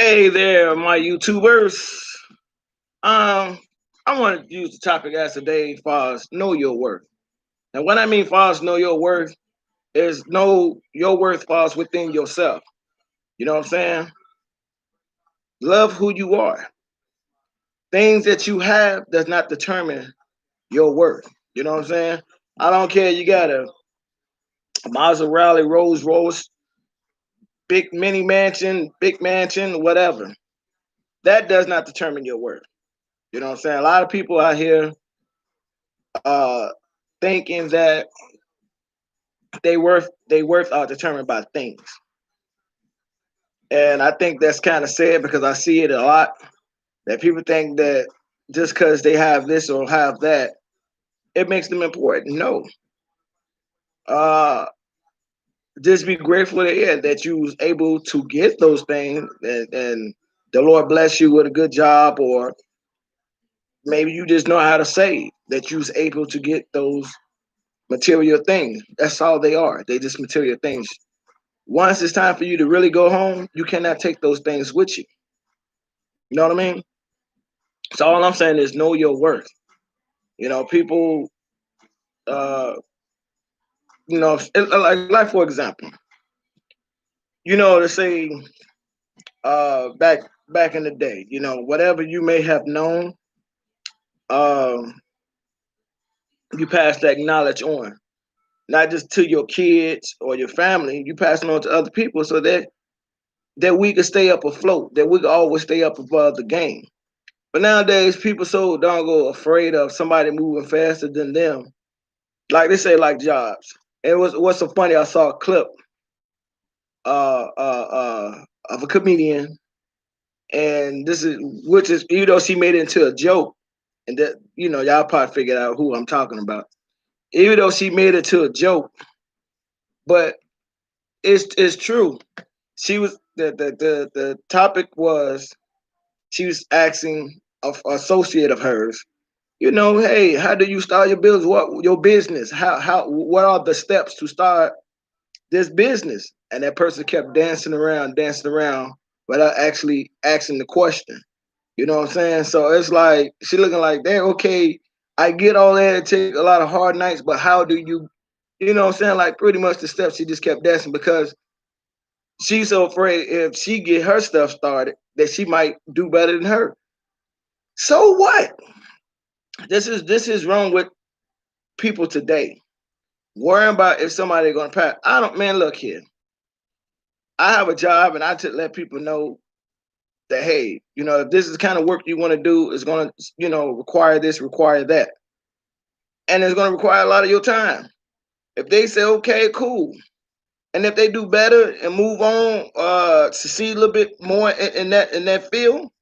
Hey there, my YouTubers. Um, I want to use the topic as today far as know your worth. Now, what I mean far as know your worth is know your worth falls within yourself. You know what I'm saying? Love who you are. Things that you have does not determine your worth. You know what I'm saying? I don't care. You got a Maserati, Rolls Royce, big mansion, whatever. That does not determine your worth. You know what I'm saying? A lot of people out here uh thinking that they worth are determined by things. And I think that's kind of sad because I see it a lot that people think that just because they have this or have that, it makes them important. No. Uh just be grateful that yeah, that you was able to get those things and the Lord bless you with a good job, or maybe you just know how to save, that you was able to get those material things. That's all they are. They just material things. Once it's time for you to really go home, you cannot take those things with you. You know what I mean? So all I'm saying is know your worth. People, uh, like for example, to say, back in the day, whatever you may have known, um, you pass that knowledge on, not just to your kids or your family. You pass it on to other people so that we can stay up afloat, that we can always stay up above the game. But nowadays, people so darn go afraid of somebody moving faster than them. Like they say, like jobs. And what's so funny? I saw a clip of a comedian, and this is which is she made it into a joke, and that y'all probably figured out who I'm talking about. Even though she made it to a joke, but it's true. She was the topic was she was asking a associate of hers, hey, how do you start your business? What your business? What are the steps to start this business? And that person kept dancing around without actually asking the question. You know what I'm saying? So it's like she looking like, damn, okay, I get all that. It take a lot of hard nights, but how do you know what I'm saying? Like pretty much the steps she just kept dancing because she's so afraid if she get her stuff started that she might do better than her. So what? This is wrong with people today. Worrying about if somebody gonna pass. I don't man, look here. I have a job and I just let people know that hey, if this is the kind of work you want to do, it's gonna, require this, require that. And it's gonna require a lot of your time. If they say okay, cool. And if they do better and move on, succeed a little bit more in that field,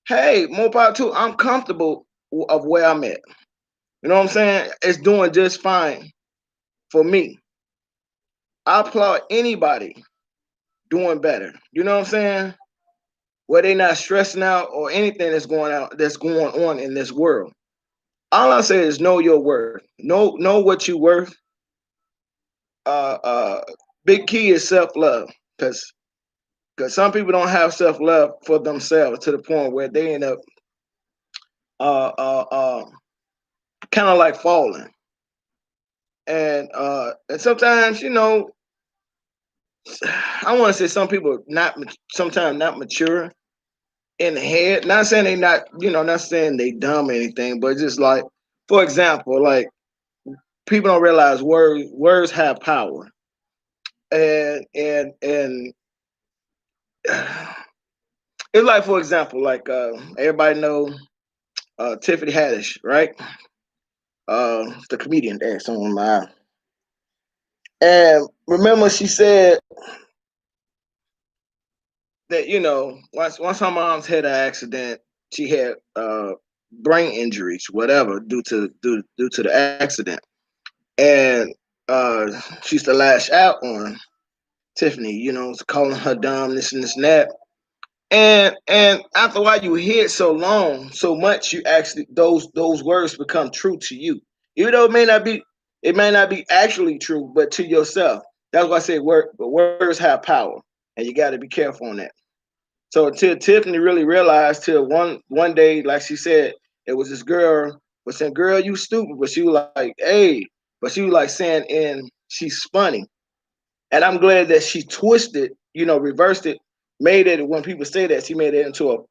hey, more power to. I'm comfortable of where I'm at. You know what I'm saying? It's doing just fine for me. I applaud anybody doing better. You know what I'm saying? Where they not stressing out or anything that's going on in this world. All I say is know your worth. Know what you worth. Uh, uh, Big key is self love, because some people don't have self love for themselves to the point where they end up uh, uh, uh, kind of like falling. And sometimes I want to say some people sometimes not mature in the head. Not saying they not, not saying they dumb or anything, but just like, for example, like people don't realize words have power, and it's like, for example, like everybody know Tiffany Haddish, right? The comedian there, someone my and remember she said that once her mom's had an accident, she had brain injuries, whatever, due to the accident, and she used to lash out on Tiffany, calling her dumb, this and this and that. And after a while, you hear it so long, so much, you actually those words become true to you, even though it may not be actually true, but to yourself. That's why I say words have power, and you got to be careful on that. So until Tiffany really realized, till one day, like she said, it was this girl was saying, "Girl, you stupid," but she was like, "Hey," but she was like saying, "And she's funny." And I'm glad that she twisted, reversed it, made it. When people say that, she made it into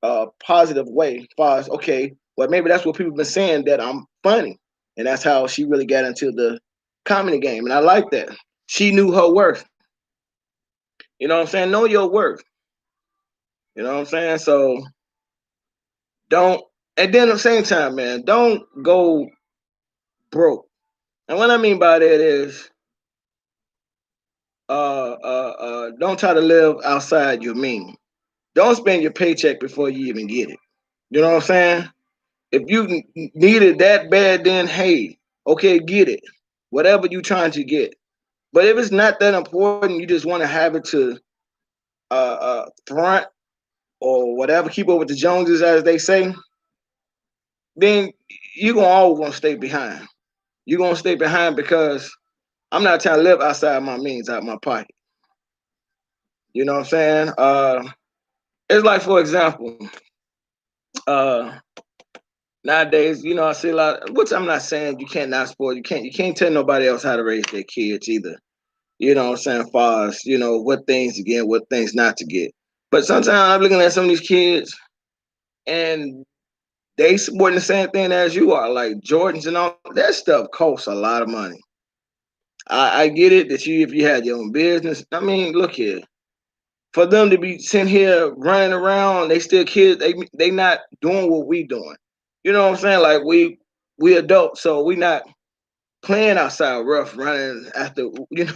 a positive way. As far as, okay, well, maybe that's what people been saying, that I'm funny, and that's how she really got into the comedy game. And I like that. She knew her worth. You know what I'm saying? Know your worth. You know what I'm saying? So don't. And then at the same time, man, don't go broke. And what I mean by that is, don't try to live outside your means. Don't spend your paycheck before you even get it. You know what I'm saying? If you need it that bad, then hey, okay, get it. Whatever you trying to get. But if it's not that important, you just want to have it to front or whatever, keep up with the Joneses, as they say, then you're gonna always gonna stay behind. You're gonna stay behind because I'm not trying to live outside my means, out my pocket. You know what I'm saying? It's like, for example, uh, nowadays, I see a lot. Which I'm not saying you can't not sport. You can't tell nobody else how to raise their kids either. You know what I'm saying? Far as what things to get, what things not to get. But sometimes I'm looking at some of these kids and they supporting the same thing as you are, like Jordans and all that stuff costs a lot of money. I get it that if you had your own business, I mean, look here. For them to be sitting here running around, they still kids. They not doing what we doing. You know what I'm saying? Like we adults, so we not playing outside rough, running after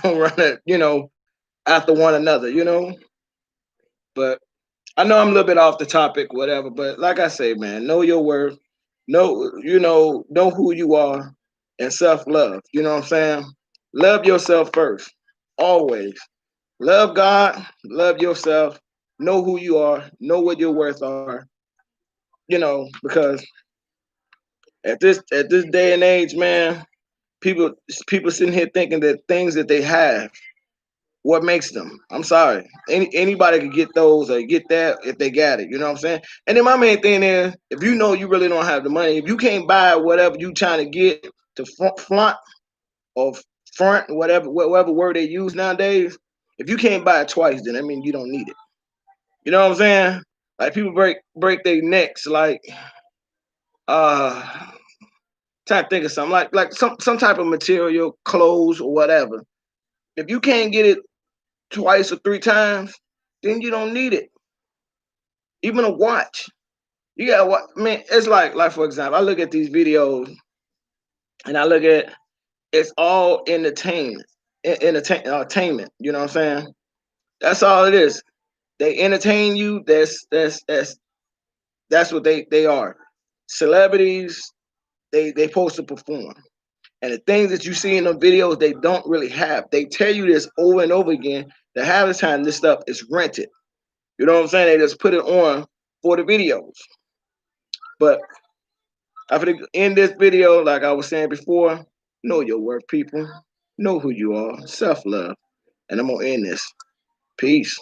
running after one another. But I know I'm a little bit off the topic, whatever. But like I say, man, know your worth. Know who you are, and self love. You know what I'm saying? Love yourself first, always. Love God, love yourself, know who you are, know what your worth are. Because at this day and age, man, people people sitting here thinking that things that they have, what makes them. I'm sorry. Anybody can get those or get that if they got it. You know what I'm saying? And then my main thing is, if you know you really don't have the money, if you can't buy whatever you trying to get to flaunt or front, whatever word they use nowadays, if you can't buy it twice, then I mean you don't need it. You know what I'm saying? Like people break their necks, like uh trying to think of something like some type of material, clothes or whatever. If you can't get it twice or three times, then you don't need it. Even a watch. You got what? I mean, it's like for example, I look at these videos and I look at, it's all entertainment. You know what I'm saying? That's all it is. They entertain you. That's what they are. Celebrities. They supposed to perform. And the things that you see in the videos, they don't really have. They tell you this over and over again. That half the time this stuff is rented. You know what I'm saying? They just put it on for the videos. But after the end this video, like I was saying before, know your worth, people. Know who you are. Self love. And I'm gonna end this. Peace.